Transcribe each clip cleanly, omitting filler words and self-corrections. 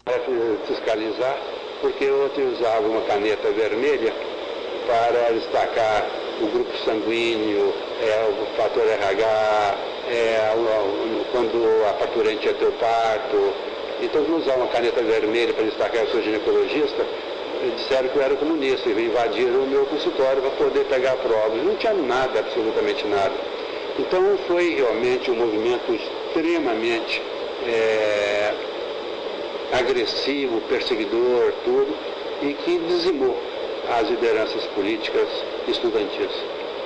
para fiscalizar, porque ontem usava uma caneta vermelha para destacar o grupo sanguíneo, o fator RH, quando a parturiente ia ter o parto. Então, vou usar uma caneta vermelha para destacar eu sou ginecologista. Disseram que eu era comunista e invadiram o meu consultório para poder pegar provas. Não tinha nada, absolutamente nada. Então, foi realmente um movimento extremamente agressivo, perseguidor, tudo, e que dizimou as lideranças políticas estudantis.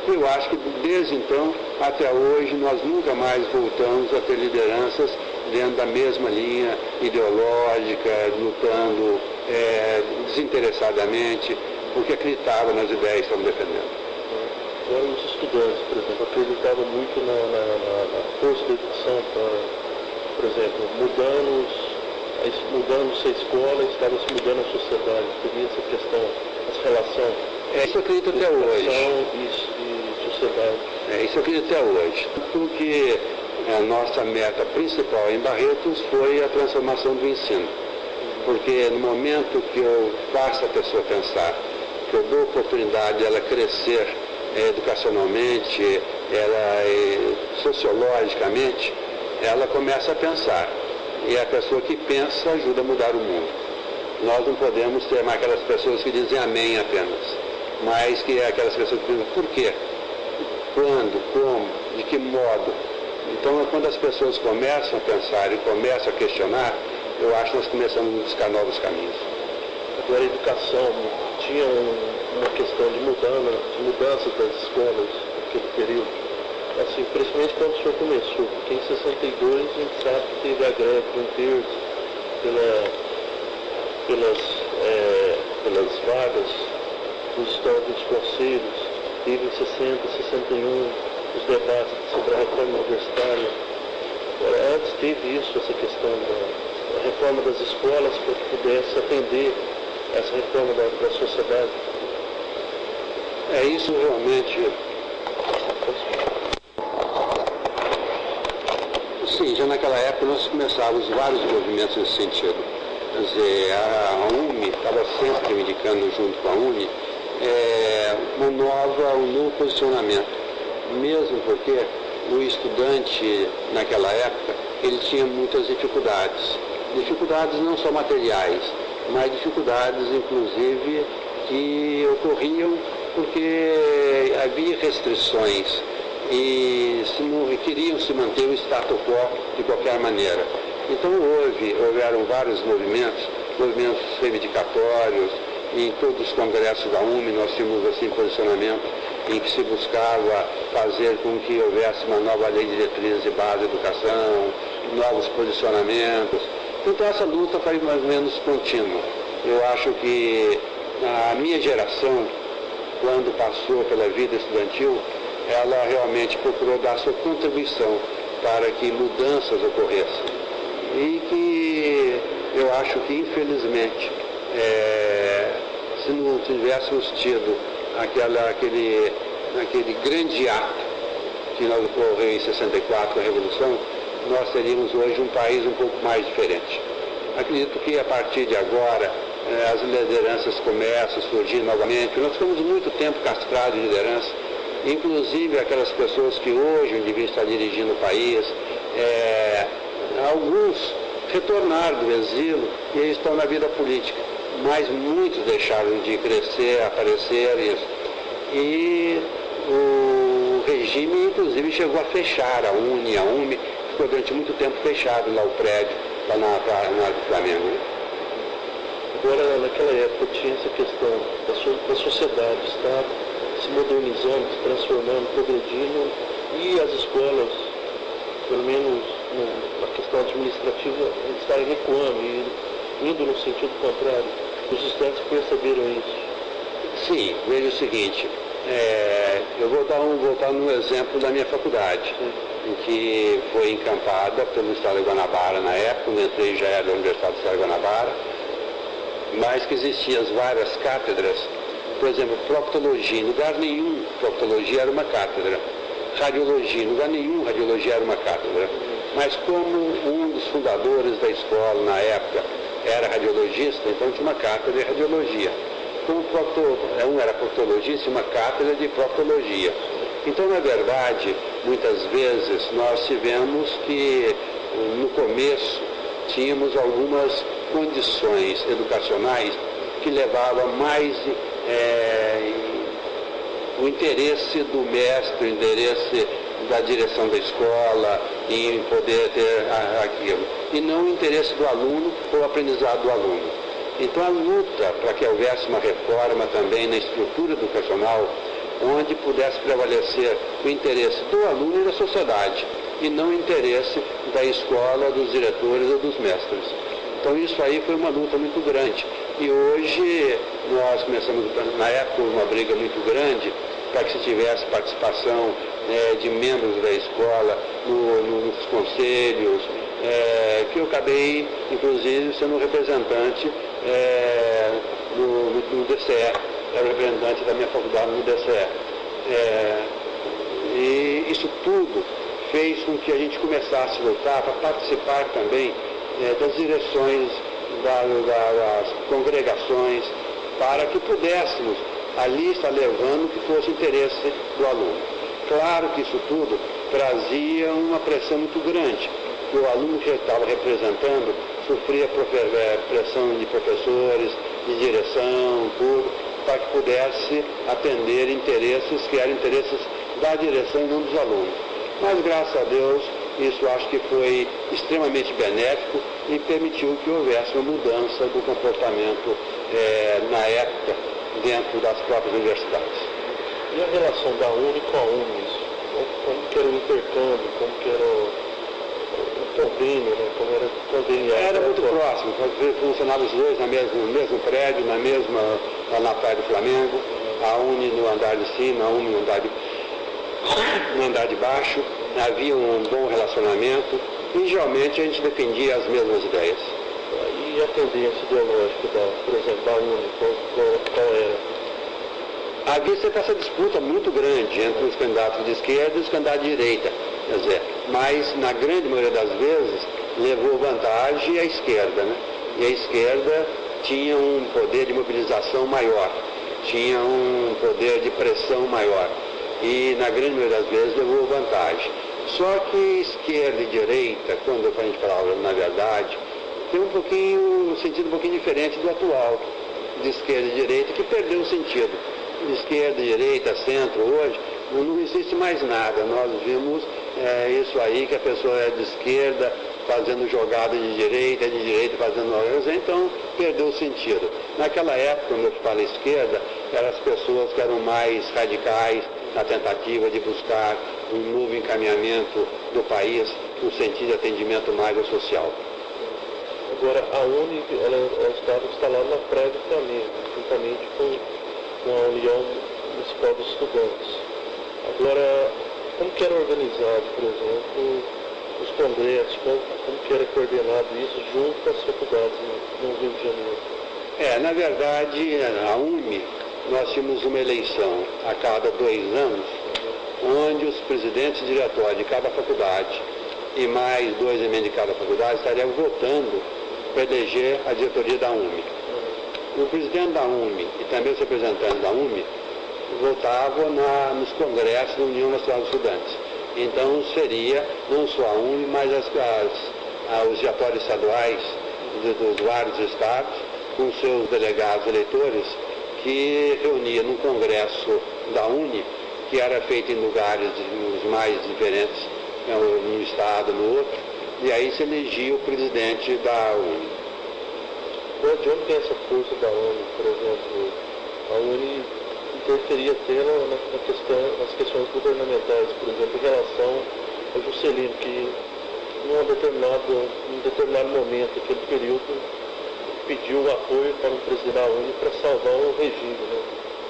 Eu acho que desde então até hoje nós nunca mais voltamos a ter lideranças dentro da mesma linha ideológica, lutando desinteressadamente, porque acreditavam nas ideias que estavam defendendo. Agora os estudantes, por exemplo, acreditavam muito na força da educação, por exemplo, mudando-se a escola, estava se mudando a sociedade. Teria essa questão, essa relação. Isso eu acredito até hoje. E sociedade. Isso eu acredito até hoje. Porque a nossa meta principal em Barretos foi a transformação do ensino. Porque no momento que eu faço a pessoa pensar, que eu dou oportunidade de ela crescer educacionalmente, sociologicamente, ela começa a pensar. E a pessoa que pensa ajuda a mudar o mundo. Nós não podemos ter mais aquelas pessoas que dizem amém apenas, mas que é aquelas pessoas que dizem por quê, quando, como, de que modo. Então, quando as pessoas começam a pensar e começam a questionar, eu acho que nós começamos a buscar novos caminhos. Agora, a educação tinha uma questão de mudança das escolas naquele período. Assim, principalmente quando o senhor começou, porque em 62 a gente sabe que teve a greve de 1/3 pelas vagas dos estados dos conselhos, teve em 60, 61 os debates sobre a reforma universitária. Agora, antes teve isso, essa questão da reforma das escolas para que pudesse atender essa reforma da sociedade. Isso realmente. Sim, já naquela época nós começávamos vários movimentos nesse sentido. Quer dizer, a UME estava sempre reivindicando junto com a UNE um novo posicionamento. Mesmo porque o estudante naquela época, ele tinha muitas dificuldades. Dificuldades não só materiais, mas dificuldades inclusive que ocorriam porque havia restrições e queriam se manter o status quo de qualquer maneira. Então houveram vários movimentos reivindicatórios, em todos os congressos da UME nós tínhamos assim posicionamento em que se buscava fazer com que houvesse uma nova lei de diretrizes de base da educação, novos posicionamentos. Então essa luta foi mais ou menos contínua. Eu acho que a minha geração, quando passou pela vida estudantil, ela realmente procurou dar sua contribuição para que mudanças ocorressem. E que eu acho que, infelizmente, se não tivéssemos tido aquele grande ato que nós ocorreu em 64 com a Revolução, nós teríamos hoje um país um pouco mais diferente. Acredito que a partir de agora as lideranças começam a surgir novamente. Nós ficamos muito tempo castrados de liderança, inclusive aquelas pessoas que hoje deviam estar dirigindo o país. Alguns retornaram do exílio e estão na vida política, mas muitos deixaram de crescer, aparecer isso. E o regime, inclusive, chegou a fechar a UME, ficou durante muito tempo fechado lá o prédio, lá na do Flamengo. Né? Agora, naquela época, tinha essa questão da sociedade, o Estado se modernizando, se transformando, progredindo, e as escolas, pelo menos na questão administrativa, estarem recuando e indo no sentido contrário. Os estudantes perceberam isso. Sim, veja o seguinte, eu vou voltar no exemplo da minha faculdade, em que foi encampada pelo Estado de Guanabara na época, quando entrei já era da Universidade do Estado de Guanabara, mas que existiam várias cátedras. Por exemplo, proctologia, em lugar nenhum proctologia era uma cátedra. Radiologia, em lugar nenhum radiologia era uma cátedra. Mas como um dos fundadores da escola na época era radiologista, então tinha uma cátedra de radiologia. Um era proctologista e uma cátedra de proctologia. Então, na verdade, muitas vezes nós tivemos que, no começo, tínhamos algumas condições educacionais que levavam mais o interesse do mestre, o interesse da direção da escola em poder ter aquilo, e não o interesse do aluno ou o aprendizado do aluno. Então a luta para que houvesse uma reforma também na estrutura educacional, onde pudesse prevalecer o interesse do aluno e da sociedade, e não o interesse da escola, dos diretores ou dos mestres. Então isso aí foi uma luta muito grande. E hoje nós começamos, na época, uma briga muito grande para que se tivesse participação de membros da escola nos conselhos, que eu acabei, inclusive, sendo representante no DCE, era representante da minha faculdade no DCE. E isso tudo fez com que a gente começasse a lutar para participar também das direções das congregações, para que pudéssemos ali estar levando o que fosse interesse do aluno. Claro que isso tudo trazia uma pressão muito grande. O aluno que eu estava representando sofria pressão de professores, de direção, tudo, para que pudesse atender interesses que eram interesses da direção e não dos alunos. Mas, graças a Deus, isso acho que foi extremamente benéfico e permitiu que houvesse uma mudança do comportamento na época dentro das próprias universidades. E a relação da UNE com a UNES? Como que era o intercâmbio, como que era o convênio, né? Como era conveniado? Era muito próximo, funcionavam os dois no mesmo prédio, lá na Praia do Flamengo, a UNE no andar de cima, a UNE no andar de baixo, havia um bom relacionamento e geralmente a gente defendia as mesmas ideias. E a tendência ideológica, por exemplo, da UNE, qual era? Havia sempre essa disputa muito grande entre os candidatos de esquerda e os candidatos de direita, quer dizer, mas na grande maioria das vezes levou vantagem a esquerda, né? E a esquerda tinha um poder de mobilização maior, tinha um poder de pressão maior e na grande maioria das vezes levou vantagem. Só que esquerda e direita, quando a gente fala na verdade, tem um sentido um pouquinho diferente do atual, de esquerda e direita, que perdeu o sentido. De esquerda, direita, centro, hoje, não existe mais nada. Nós vimos isso aí, que a pessoa é de esquerda fazendo jogada de direita fazendo jogada, então perdeu o sentido. Naquela época, quando eu falo esquerda, eram as pessoas que eram mais radicais na tentativa de buscar um novo encaminhamento do país, no sentido de atendimento mais ao social. Agora, a UNE, ela estava instalada na Praia do Flamengo, juntamente com a União Municipal dos Estudantes. Agora, como que era organizado, por exemplo, os congressos, como que era coordenado isso junto às faculdades no Rio de Janeiro? Na verdade, a UNE, nós tínhamos uma eleição a cada 2 anos, onde os presidentes de diretório de cada faculdade e mais 2 membros de cada faculdade estariam votando para eleger a diretoria da UNE. O presidente da UNE e também os representantes da UNE votavam nos congressos da União Nacional dos Estudantes. Então seria não só a UNE, mas os diretórios estaduais dos vários estados, com seus delegados eleitores, que reunia num congresso da UNE, que era feito em lugares os mais diferentes, num estado, no outro, e aí se elegia o presidente da UNE. De onde tem essa força da UNE, por exemplo? A UNE interferia até nas questões governamentais, por exemplo, em relação ao Juscelino, que num determinado momento, naquele período, pediu o apoio para o presidente da UNE para salvar o regime, né?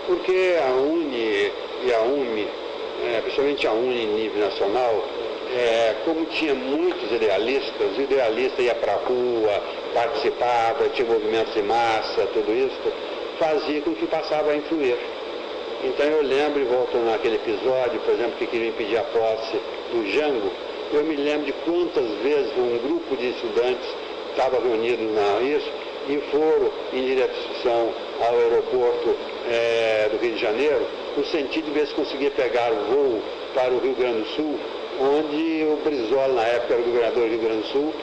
Porque a UNE e a UME, principalmente a UNE em nível nacional, como tinha muitos idealistas, o idealista ia para a rua, participava, tinha movimentos de massa, tudo isso, fazia com que passava a influir. Então eu lembro, e volto naquele episódio, por exemplo, que queria impedir a posse do Jango, eu me lembro de quantas vezes um grupo de estudantes estava reunido e foram em direção ao aeroporto do Rio de Janeiro, no sentido de ver se conseguia pegar o voo para o Rio Grande do Sul, onde o Brizola, na época era o governador do Rio Grande do Sul,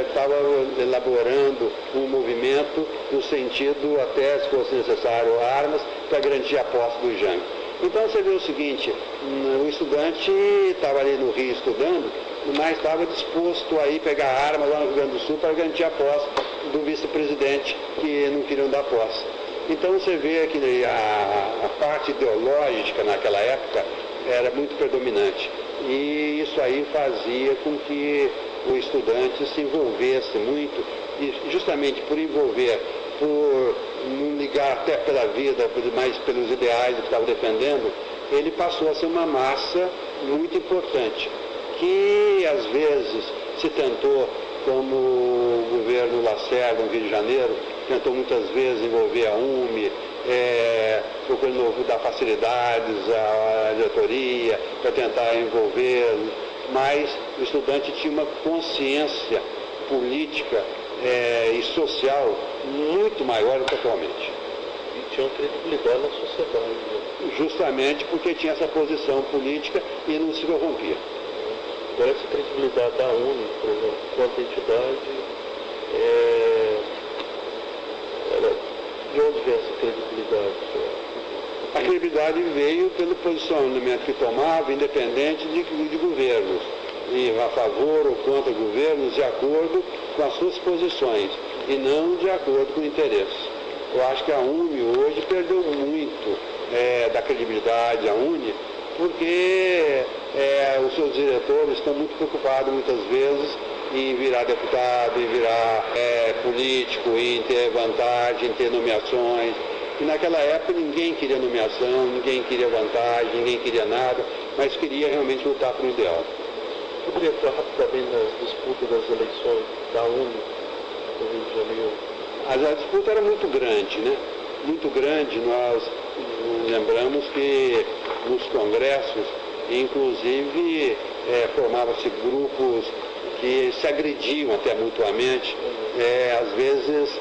estava elaborando um movimento no sentido, até se fosse necessário, armas para garantir a posse do Jânio. Então você vê o seguinte, o estudante estava ali no Rio estudando, mas estava disposto a ir pegar armas lá no Rio Grande do Sul para garantir a posse do vice-presidente, que não queriam dar posse. Então você vê que a parte ideológica naquela época era muito predominante. E isso aí fazia com que o estudante se envolvesse muito, e justamente por envolver, por não ligar até pela vida, mas pelos ideais que estava defendendo, ele passou a ser uma massa muito importante, que às vezes se tentou, como o governo Lacerda, no Rio de Janeiro, tentou muitas vezes envolver a UME, procurando dar facilidades à diretoria, para tentar envolvê-lo, mas o estudante tinha uma consciência política e social muito maior do que atualmente. E tinha uma credibilidade na sociedade. Né? Justamente porque tinha essa posição política e não se corrompia. Agora essa credibilidade da UNE, por exemplo, quanto entidade, de onde vem essa credibilidade? A credibilidade veio pelo posicionamento que tomava, independente de governos, e a favor ou contra governos, de acordo com as suas posições, e não de acordo com o interesse. Eu acho que a UNE hoje perdeu muito da credibilidade, a UNE, porque os seus diretores estão muito preocupados muitas vezes em virar deputado, em virar político, em ter vantagem, em ter nomeações. E naquela época ninguém queria nomeação, ninguém queria vantagem, ninguém queria nada, mas queria realmente lutar por um ideal. Poderia entrar rapidamente nas disputas das eleições da UNE no Rio de Janeiro? A disputa era muito grande, né? Muito grande. Nós lembramos que nos congressos, inclusive, formavam-se grupos que se agrediam até mutuamente, às vezes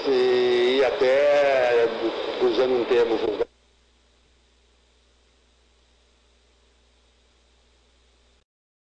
ia até, usando um termo vulgar,